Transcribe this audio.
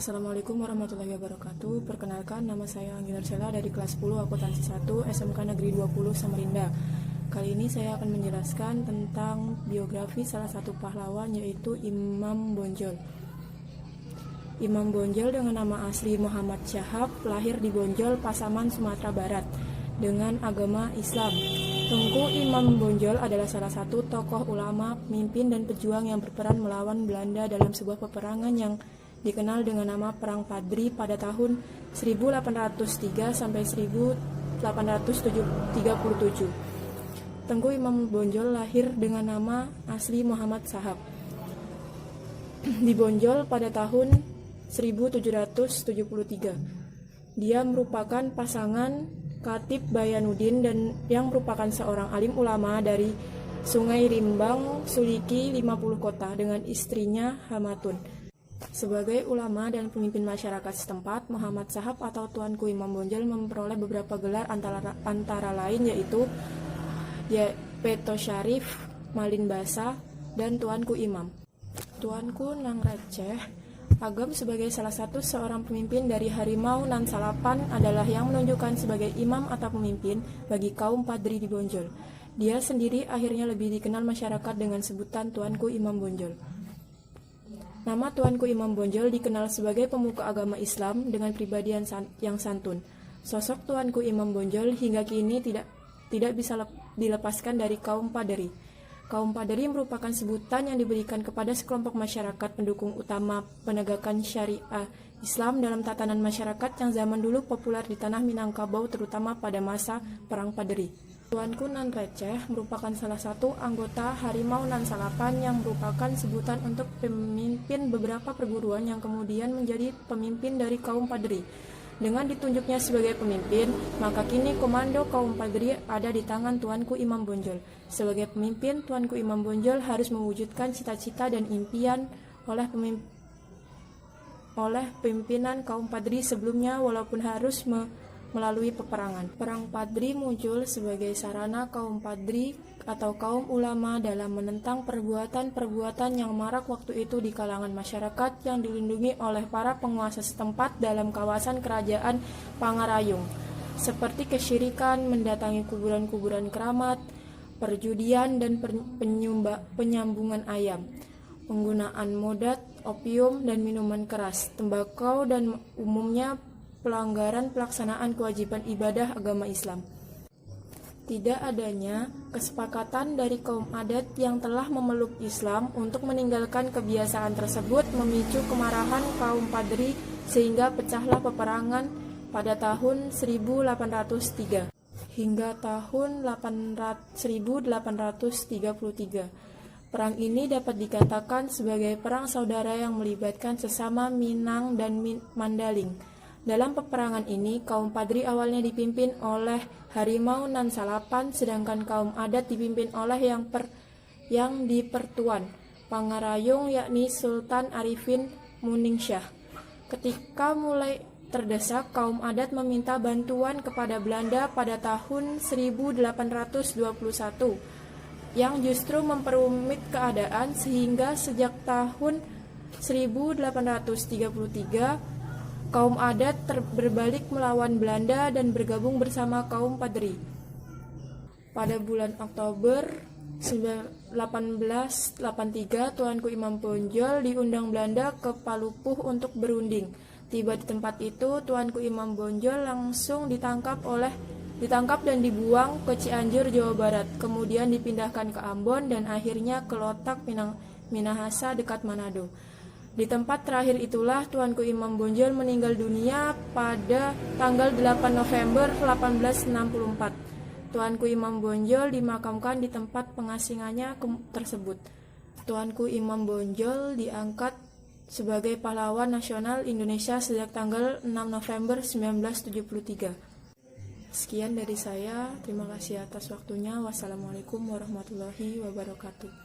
Assalamualaikum warahmatullahi wabarakatuh. Perkenalkan, nama saya Anggi Nursela dari kelas 10 Akuntansi 1 SMK Negeri 20 Samarinda. Kali ini saya akan menjelaskan tentang biografi salah satu pahlawan, yaitu Imam Bonjol. Imam Bonjol dengan nama asli Muhammad Syahab lahir di Bonjol, Pasaman, Sumatera Barat dengan agama Islam. Tengku Imam Bonjol adalah salah satu tokoh ulama, pemimpin dan pejuang yang berperan melawan Belanda dalam sebuah peperangan yang dikenal dengan nama Perang Padri pada tahun 1803 sampai 1837. Tengku Imam Bonjol lahir dengan nama asli Muhammad Syahab di Bonjol pada tahun 1773. Dia merupakan pasangan Khatib Bayanuddin dan yang merupakan seorang alim ulama dari Sungai Rimbang, Suliki, 50 kota dengan istrinya Hamatun. Sebagai ulama dan pemimpin masyarakat setempat, Muhammad Syahab atau Tuanku Imam Bonjol memperoleh beberapa gelar antara lain yaitu Peto Syarif, Malin Basa, dan Tuanku Imam. Tuanku Nang Receh Agam sebagai salah satu seorang pemimpin dari Harimau Nan Salapan adalah yang menunjukkan sebagai imam atau pemimpin bagi kaum Padri di Bonjol. Dia sendiri akhirnya lebih dikenal masyarakat dengan sebutan Tuanku Imam Bonjol. Nama Tuanku Imam Bonjol dikenal sebagai pemuka agama Islam dengan pribadi yang santun. Sosok Tuanku Imam Bonjol hingga kini tidak bisa dilepaskan dari kaum Padri. Kaum Padri merupakan sebutan yang diberikan kepada sekelompok masyarakat pendukung utama penegakan syariah Islam dalam tatanan masyarakat yang zaman dulu populer di tanah Minangkabau, terutama pada masa Perang Padri. Tuanku Nan Receh merupakan salah satu anggota Harimau Nan Salapan yang merupakan sebutan untuk pemimpin beberapa perguruan yang kemudian menjadi pemimpin dari kaum Padri. Dengan ditunjuknya sebagai pemimpin, maka kini komando kaum Padri ada di tangan Tuanku Imam Bonjol. Sebagai pemimpin, Tuanku Imam Bonjol harus mewujudkan cita-cita dan impian oleh pimpinan kaum Padri sebelumnya, walaupun harus melalui peperangan. Perang Padri muncul sebagai sarana kaum Padri atau kaum ulama dalam menentang perbuatan-perbuatan yang marak waktu itu di kalangan masyarakat yang dilindungi oleh para penguasa setempat dalam kawasan kerajaan Pangarayung, seperti kesyirikan, mendatangi kuburan-kuburan keramat, perjudian dan penyambungan ayam, penggunaan modat, opium dan minuman keras, tembakau dan umumnya pelanggaran pelaksanaan kewajiban ibadah agama Islam. Tidak adanya kesepakatan dari kaum adat yang telah memeluk Islam untuk meninggalkan kebiasaan tersebut memicu kemarahan kaum Padri sehingga pecahlah peperangan pada tahun 1803 hingga tahun 1833. Perang ini dapat dikatakan sebagai perang saudara yang melibatkan sesama Minang dan Mandaling. Dalam peperangan ini, kaum Padri awalnya dipimpin oleh Harimau Nan Salapan, sedangkan kaum adat dipimpin oleh yang di Pertuan Pangarayung, yakni Sultan Arifin Muningsyah. Ketika mulai terdesak, kaum adat meminta bantuan kepada Belanda pada tahun 1821, yang justru memperumit keadaan sehingga sejak tahun 1833, kaum adat berbalik melawan Belanda dan bergabung bersama kaum Padri. Pada bulan Oktober 1883, Tuanku Imam Bonjol diundang Belanda ke Palupuh untuk berunding. Tiba di tempat itu, Tuanku Imam Bonjol langsung ditangkap dan dibuang ke Cianjur, Jawa Barat, kemudian dipindahkan ke Ambon dan akhirnya ke Lotak, Minahasa dekat Manado. Di tempat terakhir itulah Tuanku Imam Bonjol meninggal dunia pada tanggal 8 November 1864. Tuanku Imam Bonjol dimakamkan di tempat pengasingannya tersebut. Tuanku Imam Bonjol diangkat sebagai pahlawan nasional Indonesia sejak tanggal 6 November 1973. Sekian dari saya, terima kasih atas waktunya. Wassalamualaikum warahmatullahi wabarakatuh.